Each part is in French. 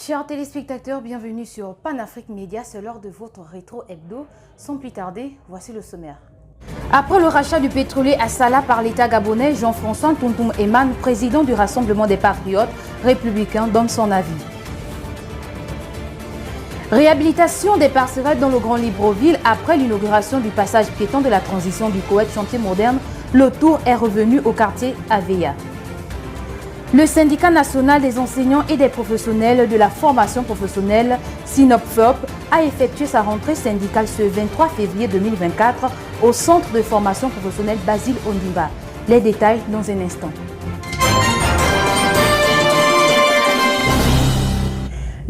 Chers téléspectateurs, bienvenue sur Panafrique Média, c'est l'heure de votre rétro hebdo. Sans plus tarder, voici le sommaire. Après le rachat du pétrolier à Salah par l'État gabonais, Jean-François Tontoum Eman, président du Rassemblement des Patriotes républicains, donne son avis. Réhabilitation des passerelles dans le Grand Libreville après l'inauguration du passage piéton de la transition du Koweït chantier moderne, le tour est revenu au quartier Aveya. Le syndicat national des enseignants et des professionnels de la formation professionnelle, SINOPFOP, a effectué sa rentrée syndicale ce 23 février 2024 au centre de formation professionnelle Basile Ondimba. Les détails dans un instant.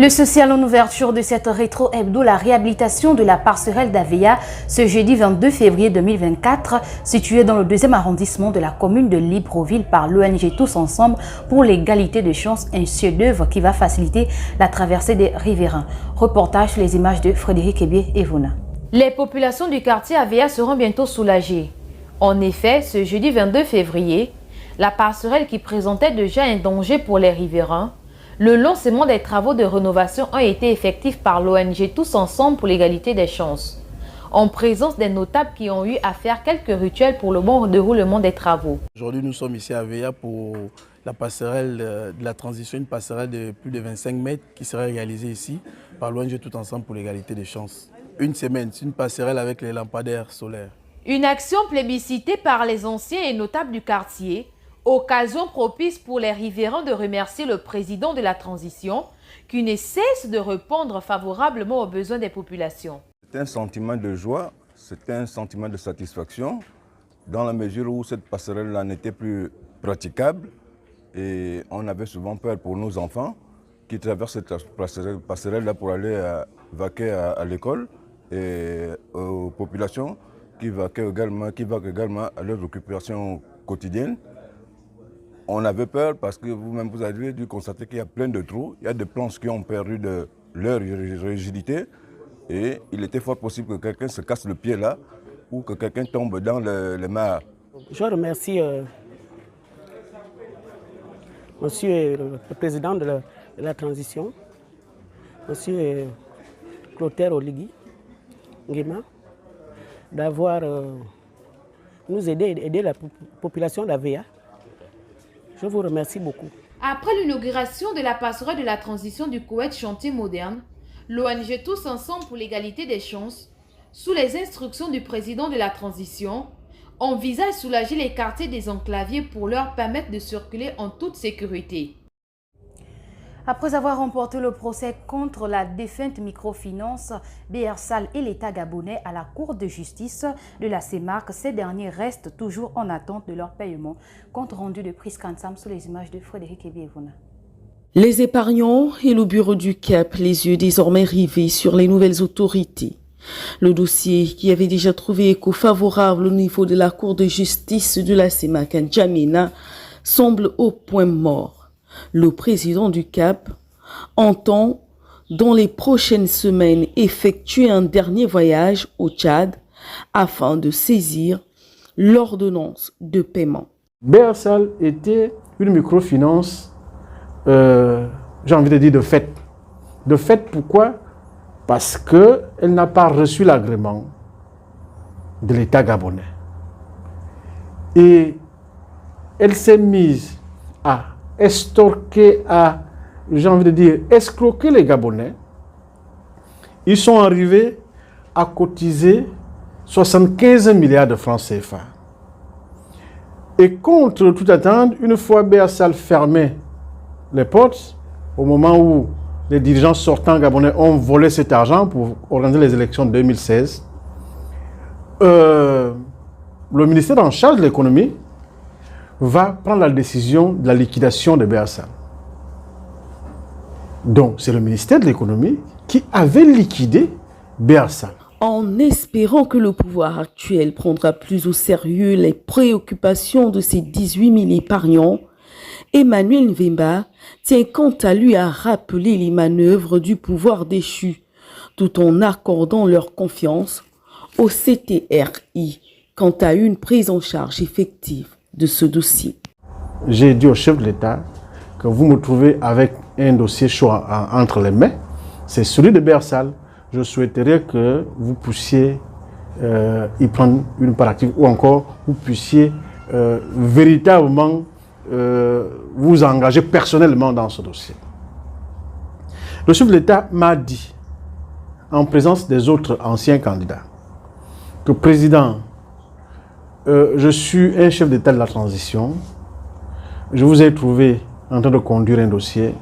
Le social en ouverture de cette rétro hebdo, la réhabilitation de la passerelle d'Aveya ce jeudi 22 février 2024, située dans le 2e arrondissement de la commune de Libreville par l'ONG Tous Ensemble pour l'égalité de chances, un chef-d'œuvre qui va faciliter la traversée des riverains. Reportage sur les images de Frédéric Ebié et Vona. Les populations du quartier Aveya seront bientôt soulagées. En effet, ce jeudi 22 février, la passerelle qui présentait déjà un danger pour les riverains, le lancement des travaux de rénovation ont été effectifs par l'ONG Tous Ensemble pour l'égalité des chances, en présence des notables qui ont eu à faire quelques rituels pour le bon déroulement des travaux. Aujourd'hui, nous sommes ici à Aveya pour la passerelle de la transition, une passerelle de plus de 25 mètres qui sera réalisée ici par l'ONG Tout Ensemble pour l'égalité des chances. Une semaine, c'est une passerelle avec les lampadaires solaires. Une action plébiscitée par les anciens et notables du quartier, occasion propice pour les riverains de remercier le président de la transition qui ne cesse de répondre favorablement aux besoins des populations. C'est un sentiment de joie, c'est un sentiment de satisfaction dans la mesure où cette passerelle-là n'était plus praticable et on avait souvent peur pour nos enfants qui traversent cette passerelle-là pour aller vaquer à l'école et aux populations qui vaquent également à leurs occupations quotidiennes. On avait peur parce que vous-même, vous avez dû constater qu'il y a plein de trous. Il y a des planches qui ont perdu de leur rigidité. Et il était fort possible que quelqu'un se casse le pied là ou que quelqu'un tombe dans les mares. Je remercie monsieur le président de la transition, monsieur Clotaire Oligui Nguema, d'avoir nous aidé la population d'Aveya. Je vous remercie beaucoup. Après l'inauguration de la passerelle de la transition du Koweït chantier moderne, l'ONG Tous Ensemble pour l'égalité des chances, sous les instructions du président de la transition, envisage soulager les quartiers désenclavés pour leur permettre de circuler en toute sécurité. Après avoir remporté le procès contre la défunte microfinance BRSAL et l'État gabonais à la Cour de justice de la CEMAC, ces derniers restent toujours en attente de leur paiement. Compte rendu de Pris Kansam sous les images de Frédéric Ebievona. Les épargnants et le bureau du CAP, les yeux désormais rivés sur les nouvelles autorités. Le dossier, qui avait déjà trouvé écho favorable au niveau de la Cour de justice de la CEMAC à N'Djamena, semble au point mort. Le président du CAP entend, dans les prochaines semaines, effectuer un dernier voyage au Tchad afin de saisir l'ordonnance de paiement. BRSAL était une microfinance, j'ai envie de dire de fait. De fait, pourquoi? Parce qu'elle n'a pas reçu l'agrément de l'État gabonais. Et elle s'est mise à estorquer, j'ai envie de dire, escroquer les Gabonais. Ils sont arrivés à cotiser 75 milliards de francs CFA. Et contre toute attente, une fois BRSAL fermait les portes, au moment où les dirigeants sortants gabonais ont volé cet argent pour organiser les élections de 2016, le ministère en charge de l'économie va prendre la décision de la liquidation de BRSAL. Donc, c'est le ministère de l'économie qui avait liquidé BRSAL. En espérant que le pouvoir actuel prendra plus au sérieux les préoccupations de ces 18 000 épargnants, Emmanuel Mvemba tient quant à lui à rappeler les manœuvres du pouvoir déchu, tout en accordant leur confiance au CTRI quant à une prise en charge effective de ce dossier. J'ai dit au chef de l'État que vous me trouvez avec un dossier chaud entre les mains, c'est celui de Bersal. Je souhaiterais que vous puissiez y prendre une part active ou encore vous puissiez véritablement vous engager personnellement dans ce dossier. Le chef de l'État m'a dit, en présence des autres anciens candidats, que président, je suis un chef d'État de la transition, je vous ai trouvé en train de conduire un dossier,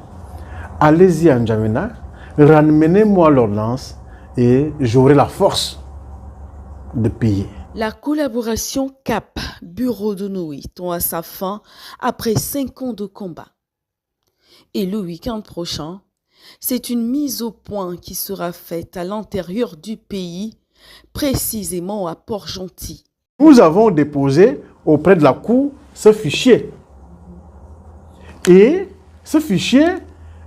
allez-y à N'Djamena, ramenez-moi l'ordonnance et j'aurai la force de payer. La collaboration CAP, Bureau de Noé, tend à sa fin après 5 ans de combat. Et le week-end prochain, c'est une mise au point qui sera faite à l'intérieur du pays, précisément à Port-Gentil. Nous avons déposé auprès de la Cour ce fichier. Et ce fichier,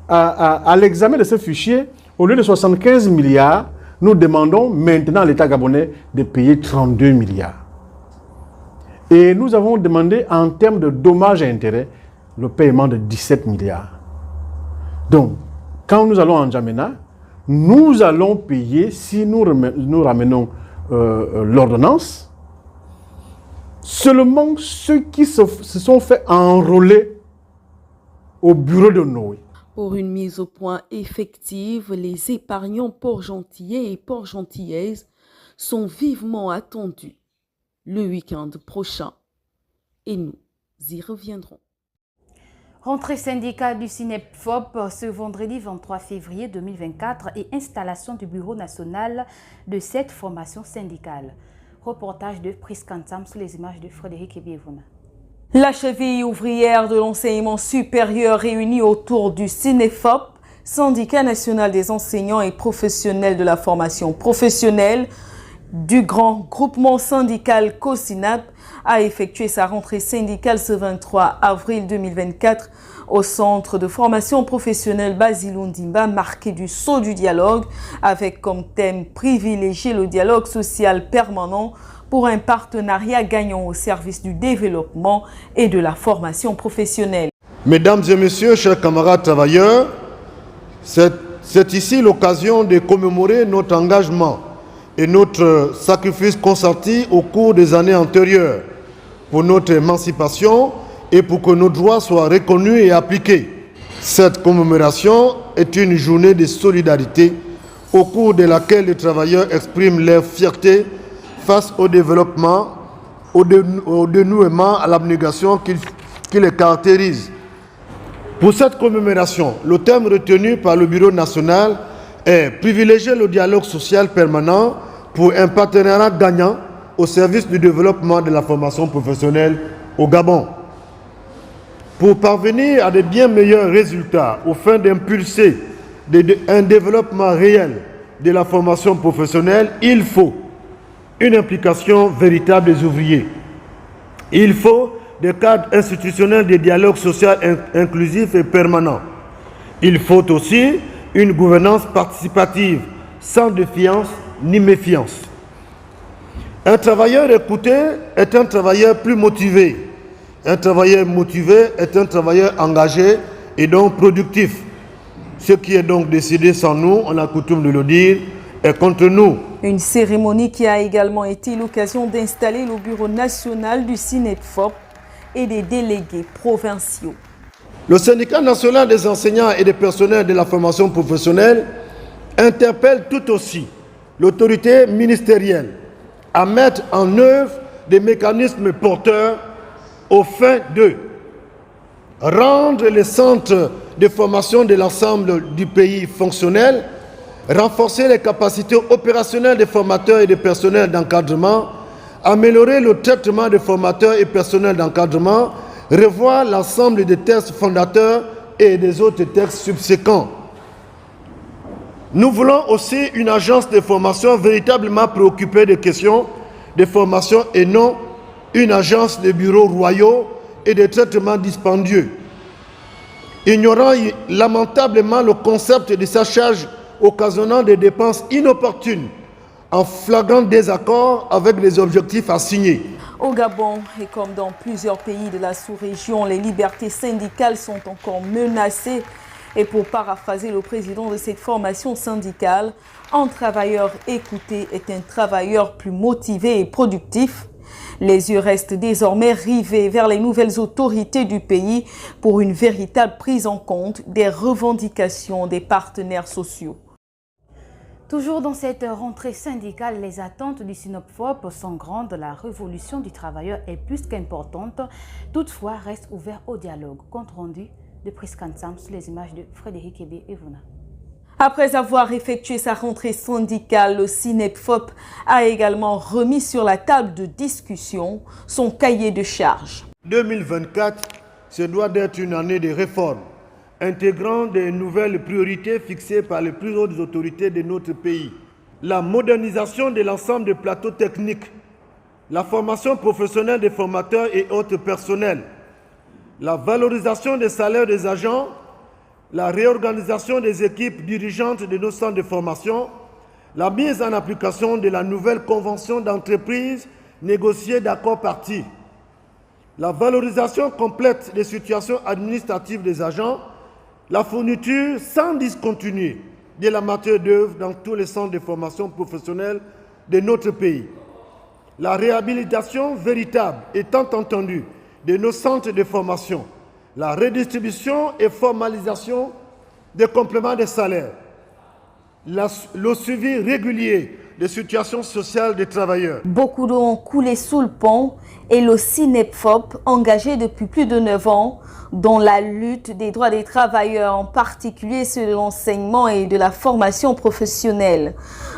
à l'examen de ce fichier, au lieu de 75 milliards, nous demandons maintenant à l'État gabonais de payer 32 milliards. Et nous avons demandé en termes de dommages et intérêts le paiement de 17 milliards. Donc, quand nous allons en N'Djamena, nous allons payer, si nous ramenons l'ordonnance, seulement ceux qui se sont fait enrôler au bureau de Noé. Pour une mise au point effective, les épargnants port-gentillais et port-gentillaises sont vivement attendus le week-end prochain. Et nous y reviendrons. Rentrée syndicale du CINEPFOP ce vendredi 23 février 2024 et installation du bureau national de cette formation syndicale. Reportage de Priskantam sous les images de Frédéric Ebievuna. La cheville ouvrière de l'enseignement supérieur réunie autour du CINEPFOP, Syndicat national des enseignants et professionnels de la formation professionnelle, du grand groupement syndical COSINAP, a effectué sa rentrée syndicale ce 23 avril 2024 au centre de formation professionnelle Basilou Ndimba, marqué du sceau du dialogue, avec comme thème privilégié le dialogue social permanent pour un partenariat gagnant au service du développement et de la formation professionnelle. Mesdames et messieurs, chers camarades travailleurs, c'est ici l'occasion de commémorer notre engagement et notre sacrifice consenti au cours des années antérieures pour notre émancipation et pour que nos droits soient reconnus et appliqués. Cette commémoration est une journée de solidarité au cours de laquelle les travailleurs expriment leur fierté face au développement, au dénouement, à l'abnégation qui les caractérise. Pour cette commémoration, le thème retenu par le Bureau national est « Privilégier le dialogue social permanent pour un partenariat gagnant au service du développement de la formation professionnelle au Gabon ». Pour parvenir à de bien meilleurs résultats, au fin d'impulser un développement réel de la formation professionnelle, il faut une implication véritable des ouvriers. Il faut des cadres institutionnels de dialogue social inclusif et permanent. Il faut aussi une gouvernance participative, sans défiance ni méfiance. Un travailleur écouté est un travailleur plus motivé. Un travailleur motivé est un travailleur engagé et donc productif. Ce qui est donc décidé sans nous, on a coutume de le dire, est contre nous. Une cérémonie qui a également été l'occasion d'installer le bureau national du CINEPFOP et des délégués provinciaux. Le syndicat national des enseignants et des personnels de la formation professionnelle interpelle tout aussi l'autorité ministérielle à mettre en œuvre des mécanismes porteurs aux fins de rendre les centres de formation de l'ensemble du pays fonctionnels, renforcer les capacités opérationnelles des formateurs et des personnels d'encadrement, améliorer le traitement des formateurs et personnels d'encadrement, revoir l'ensemble des textes fondateurs et des autres textes subséquents. Nous voulons aussi une agence de formation véritablement préoccupée des questions de formation et non une agence de bureaux royaux et de traitements dispendieux. Ignorant lamentablement le concept de sa charge occasionnant des dépenses inopportunes en flagrant désaccord avec les objectifs assignés. Au Gabon, et comme dans plusieurs pays de la sous-région, les libertés syndicales sont encore menacées. Et pour paraphraser le président de cette formation syndicale, un travailleur écouté est un travailleur plus motivé et productif. Les yeux restent désormais rivés vers les nouvelles autorités du pays pour une véritable prise en compte des revendications des partenaires sociaux. Toujours dans cette rentrée syndicale, les attentes du Synopfop sont grandes. La révolution du travailleur est plus qu'importante. Toutefois, reste ouvert au dialogue. Compte rendu de Priscan Sam sous les images de Frédéric Ebé et Vuna. Après avoir effectué sa rentrée syndicale, le Synopfop a également remis sur la table de discussion son cahier de charges. 2024, ce doit être une année de réforme, intégrant des nouvelles priorités fixées par les plus hautes autorités de notre pays. La modernisation de l'ensemble des plateaux techniques, la formation professionnelle des formateurs et autres personnels, la valorisation des salaires des agents, la réorganisation des équipes dirigeantes de nos centres de formation, la mise en application de la nouvelle convention d'entreprise négociée d'accord partis, la valorisation complète des situations administratives des agents, la fourniture sans discontinuer de la matière d'œuvre dans tous les centres de formation professionnelle de notre pays, la réhabilitation véritable étant entendue de nos centres de formation, la redistribution et formalisation des compléments de salaire, le suivi régulier des situations sociales des travailleurs. Beaucoup d'eau ont coulé sous le pont et le Synopfop, engagé depuis plus de 9 ans dans la lutte des droits des travailleurs, en particulier ceux de l'enseignement et de la formation professionnelle.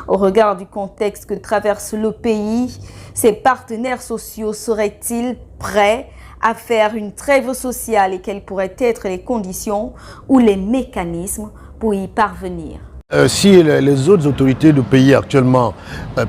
Au regard du contexte que traverse le pays, ses partenaires sociaux seraient-ils prêts à faire une trêve sociale et quelles pourraient être les conditions ou les mécanismes pour y parvenir? Si les autres autorités du pays actuellement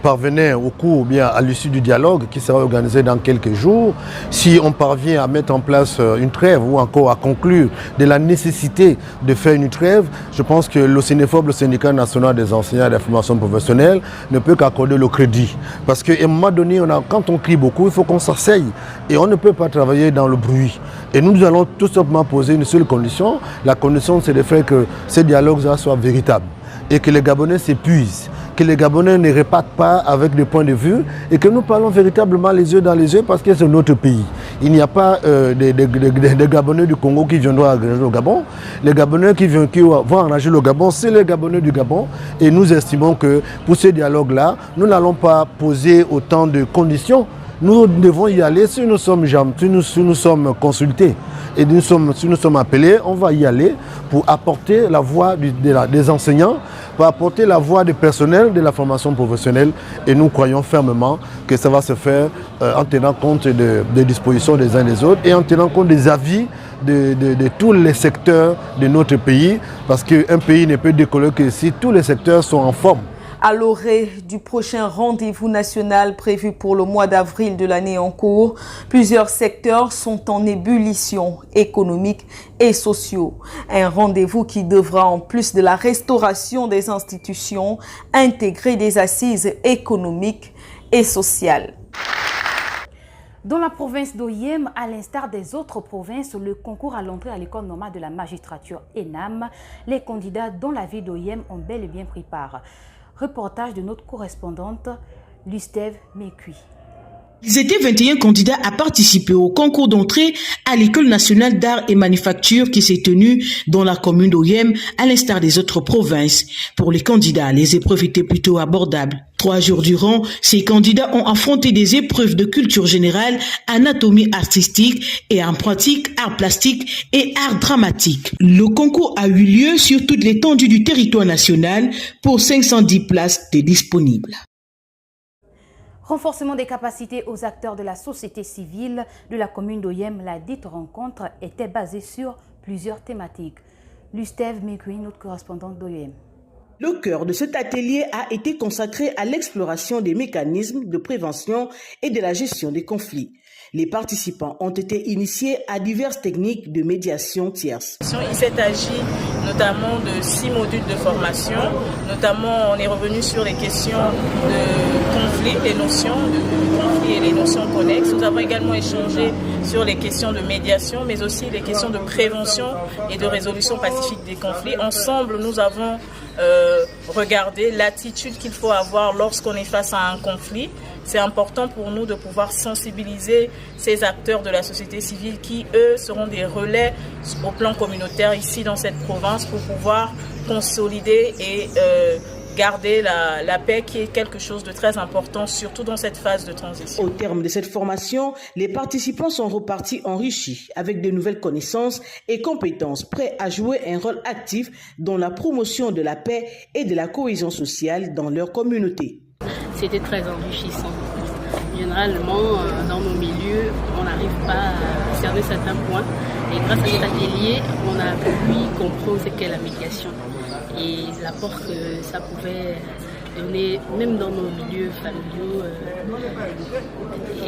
parvenaient au cours ou bien à l'issue du dialogue qui sera organisé dans quelques jours, si on parvient à mettre en place une trêve ou encore à conclure de la nécessité de faire une trêve, je pense que le Synopfop, le syndicat national des enseignants et de la formation professionnelle, ne peut qu'accorder le crédit. Parce qu'à un moment donné, quand on crie beaucoup, il faut qu'on s'asseye et on ne peut pas travailler dans le bruit. Et nous allons tout simplement poser une seule condition. La condition, c'est de faire que ce dialogue-là soit véritable et que les Gabonais s'épuisent, que les Gabonais ne repartent pas avec des points de vue et que nous parlons véritablement les yeux dans les yeux parce que c'est notre pays. Il n'y a pas des Gabonais du Congo qui viendront engager le Gabon. Les Gabonais qui vont engager le Gabon, c'est les Gabonais du Gabon. Et nous estimons que pour ce dialogue-là, nous n'allons pas poser autant de conditions. Nous devons y aller si nous sommes consultés et si nous sommes appelés, on va y aller pour apporter la voix des enseignants, pour apporter la voix des personnels de la formation professionnelle et nous croyons fermement que ça va se faire en tenant compte des dispositions des uns des autres et en tenant compte des avis de tous les secteurs de notre pays parce qu'un pays ne peut décoller que si tous les secteurs sont en forme. À l'orée du prochain rendez-vous national prévu pour le mois d'avril de l'année en cours, plusieurs secteurs sont en ébullition économique et sociaux. Un rendez-vous qui devra, en plus de la restauration des institutions, intégrer des assises économiques et sociales. Dans la province d'Oyem, à l'instar des autres provinces, le concours à l'entrée à l'école normale de la magistrature ENAM, les candidats dans la ville d'Oyem ont bel et bien pris part. Reportage de notre correspondante, Lustève Mécui. Ils étaient 21 candidats à participer au concours d'entrée à l'École nationale d'art et manufacture qui s'est tenue dans la commune d'Oyem, à l'instar des autres provinces. Pour les candidats, les épreuves étaient plutôt abordables. 3 jours durant, ces candidats ont affronté des épreuves de culture générale, anatomie artistique et en pratique, art plastique et art dramatique. Le concours a eu lieu sur toute l'étendue du territoire national pour 510 places disponibles. Renforcement des capacités aux acteurs de la société civile de la commune d'Oyem, la dite rencontre était basée sur plusieurs thématiques. Lustève Mécui, notre correspondante d'Oyem. Le cœur de cet atelier a été consacré à l'exploration des mécanismes de prévention et de la gestion des conflits. Les participants ont été initiés à diverses techniques de médiation tierce. Il s'est agi notamment de 6 modules de formation. Notamment, on est revenu sur les questions de conflit, les notions de conflit et les notions connexes. Nous avons également échangé sur les questions de médiation, mais aussi les questions de prévention et de résolution pacifique des conflits. Ensemble, nous avons regardé l'attitude qu'il faut avoir lorsqu'on est face à un conflit. C'est important pour nous de pouvoir sensibiliser ces acteurs de la société civile qui, eux, seront des relais au plan communautaire ici dans cette province pour pouvoir consolider et garder la paix qui est quelque chose de très important, surtout dans cette phase de transition. Au terme de cette formation, les participants sont repartis enrichis avec de nouvelles connaissances et compétences, prêts à jouer un rôle actif dans la promotion de la paix et de la cohésion sociale dans leur communauté. C'était très enrichissant. Généralement, dans nos milieux, on n'arrive pas à cerner certains points. Et grâce à cet atelier, on a pu comprendre ce qu'est la médiation et l'apport que ça pouvait donner, même dans nos milieux familiaux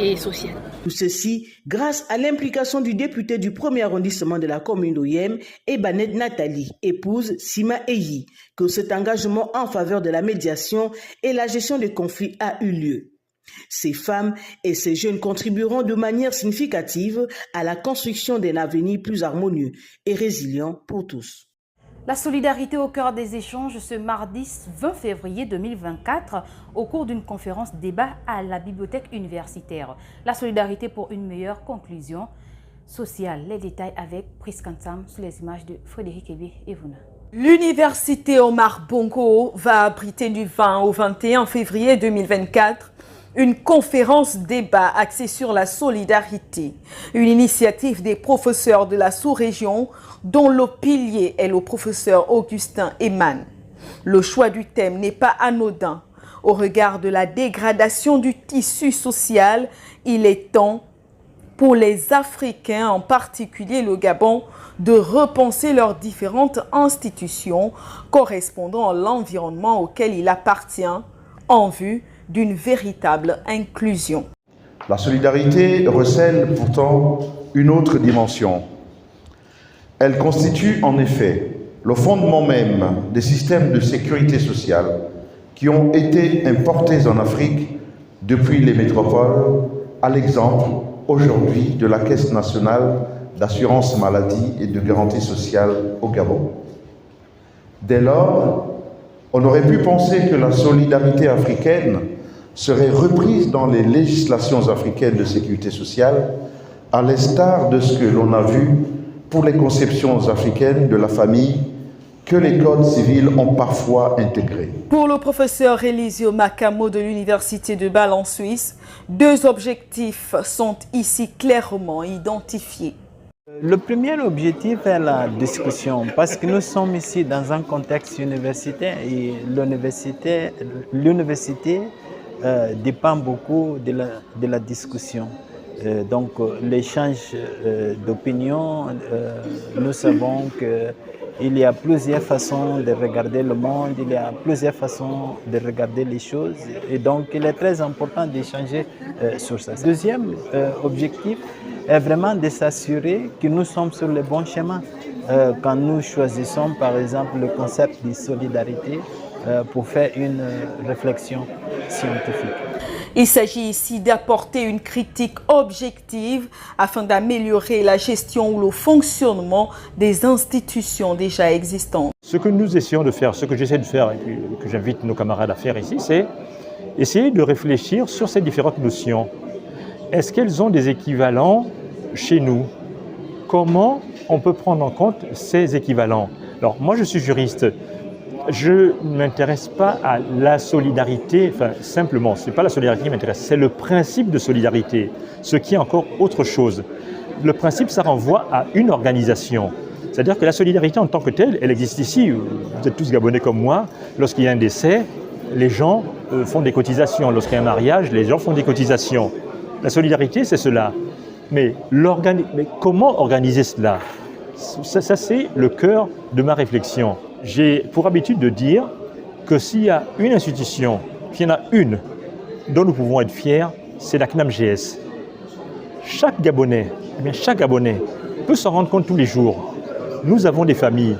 et sociaux. Tout ceci grâce à l'implication du député du 1er arrondissement de la commune d'Oyem, Ebanet Nathalie, épouse Sima Eyi, que cet engagement en faveur de la médiation et la gestion des conflits a eu lieu. Ces femmes et ces jeunes contribueront de manière significative à la construction d'un avenir plus harmonieux et résilient pour tous. La solidarité au cœur des échanges ce mardi 20 février 2024 au cours d'une conférence débat à la bibliothèque universitaire. La solidarité pour une meilleure conclusion sociale. Les détails avec Priskansam sous les images de Frédéric Ebe et Vouna. L'université Omar Bongo va abriter du 20 au 21 février 2024 une conférence débat axée sur la solidarité, une initiative des professeurs de la sous-région dont le pilier est le professeur Augustin Eman. Le choix du thème n'est pas anodin. Au regard de la dégradation du tissu social, il est temps pour les Africains, en particulier le Gabon, de repenser leurs différentes institutions correspondant à l'environnement auquel il appartient en vue d'une véritable inclusion. La solidarité recèle pourtant une autre dimension. Elle constitue en effet le fondement même des systèmes de sécurité sociale qui ont été importés en Afrique depuis les métropoles, à l'exemple aujourd'hui de la Caisse nationale d'assurance maladie et de garantie sociale au Gabon. Dès lors, on aurait pu penser que la solidarité africaine serait reprise dans les législations africaines de sécurité sociale, à l'instar de ce que l'on a vu pour les conceptions africaines de la famille que les codes civils ont parfois intégrées. Pour le professeur Elisio Macamo de l'Université de Bâle en Suisse, 2 objectifs sont ici clairement identifiés. Le premier objectif est la discussion, parce que nous sommes ici dans un contexte universitaire et l'université dépend beaucoup de la discussion. Donc l'échange d'opinions, nous savons qu'il y a plusieurs façons de regarder le monde, il y a plusieurs façons de regarder les choses et donc il est très important d'échanger sur ça. Deuxième objectif est vraiment de s'assurer que nous sommes sur le bon chemin. Quand nous choisissons par exemple le concept de solidarité pour faire une réflexion scientifique. Il s'agit ici d'apporter une critique objective afin d'améliorer la gestion ou le fonctionnement des institutions déjà existantes. Ce que nous essayons de faire, ce que j'essaie de faire et que j'invite nos camarades à faire ici, c'est essayer de réfléchir sur ces différentes notions. Est-ce qu'elles ont des équivalents chez nous? Comment on peut prendre en compte ces équivalents? Alors moi je suis juriste. Je ne m'intéresse pas à la solidarité, enfin simplement, ce n'est pas la solidarité qui m'intéresse, c'est le principe de solidarité, ce qui est encore autre chose. Le principe, ça renvoie à une organisation. C'est-à-dire que la solidarité en tant que telle, elle existe ici. Vous êtes tous Gabonais comme moi. Lorsqu'il y a un décès, les gens font des cotisations. Lorsqu'il y a un mariage, les gens font des cotisations. La solidarité, c'est cela. Mais comment organiser cela? Ça c'est le cœur de ma réflexion. J'ai pour habitude de dire que s'il y a une institution, s'il y en a une dont nous pouvons être fiers, c'est la CNAMGS. Chaque Gabonais peut s'en rendre compte tous les jours. Nous avons des familles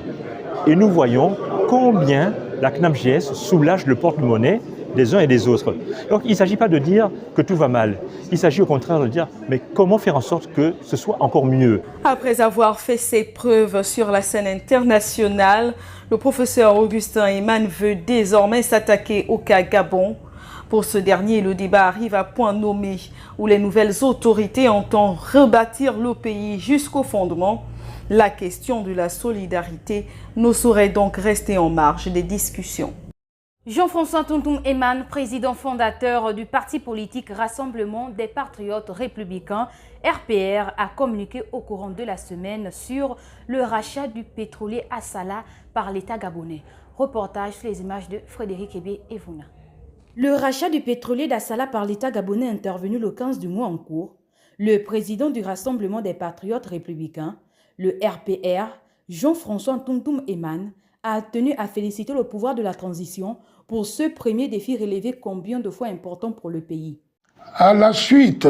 et nous voyons combien la CNAMGS soulage le porte-monnaie des uns et des autres. Donc il ne s'agit pas de dire que tout va mal. Il s'agit au contraire de dire mais comment faire en sorte que ce soit encore mieux. Après avoir fait ses preuves sur la scène internationale, le professeur Augustin Eman veut désormais s'attaquer au cas Gabon. Pour ce dernier, le débat arrive à point nommé où les nouvelles autorités entendent rebâtir le pays jusqu'au fondement. La question de la solidarité ne saurait donc rester en marge des discussions. Jean-François Tontoum Eman, président fondateur du parti politique Rassemblement des Patriotes Républicains, RPR, a communiqué au courant de la semaine sur le rachat du pétrolier Assala par l'État gabonais. Reportage sur les images de Frédéric Ebé et Vouna. Le rachat du pétrolier d'Assala par l'État gabonais intervenu le 15 du mois en cours. Le président du Rassemblement des Patriotes Républicains, le RPR, Jean-François Tontoum Eman, a tenu à féliciter le pouvoir de la transition pour ce premier défi relevé combien de fois important pour le pays. À la suite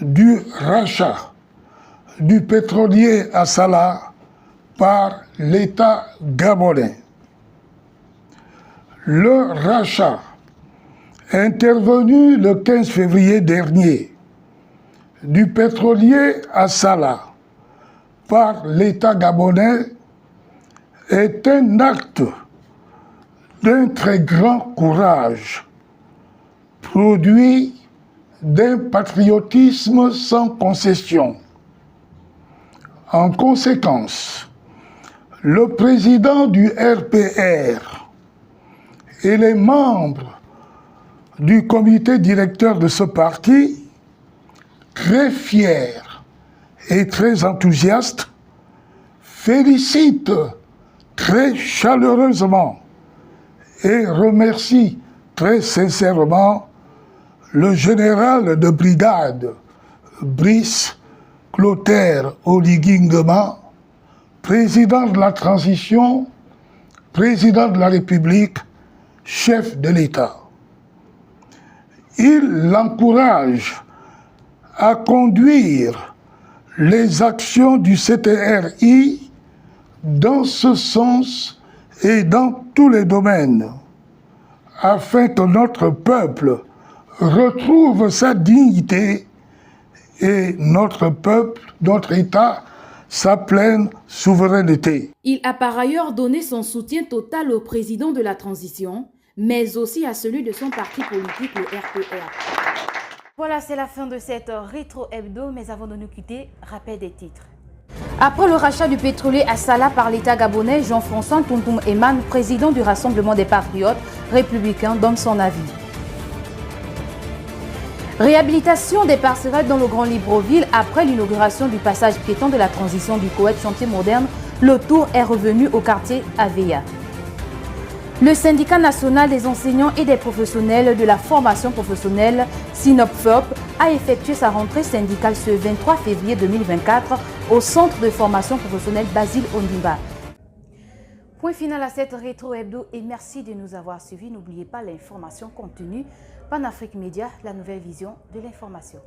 du rachat du pétrolier Assala par l'État gabonais, le rachat intervenu le 15 février dernier du pétrolier Assala par l'État gabonais est un acte d'un très grand courage, produit d'un patriotisme sans concession. En conséquence, le président du RPR et les membres du comité directeur de ce parti, très fiers et très enthousiastes, félicitent très chaleureusement et remercie très sincèrement le général de brigade Brice Clotaire Oligui Nguema, président de la transition, président de la République, chef de l'État. Il l'encourage à conduire les actions du CTRI dans ce sens et dans tous les domaines, afin que notre peuple retrouve sa dignité et notre peuple, notre État, sa pleine souveraineté. Il a par ailleurs donné son soutien total au président de la transition, mais aussi à celui de son parti politique, le RPR. Voilà, c'est la fin de cette rétro-hebdo, mais avant de nous quitter, rappel des titres. Après le rachat du pétrolier Assala par l'État gabonais, Jean-François Tontoum Eman, président du Rassemblement des Patriotes Républicains, donne son avis. Réhabilitation des passerelles dans le Grand Libreville après l'inauguration du passage piéton de la transition du Koweït chantier moderne, le tour est revenu au quartier Aveya. Le syndicat national des enseignants et des professionnels de la formation professionnelle, SINOPFOP, a effectué sa rentrée syndicale ce 23 février 2024 au centre de formation professionnelle Basile Ondimba. Point final à cette rétro-hebdo et merci de nous avoir suivis. N'oubliez pas l'information contenue Panafrique Média, la nouvelle vision de l'information.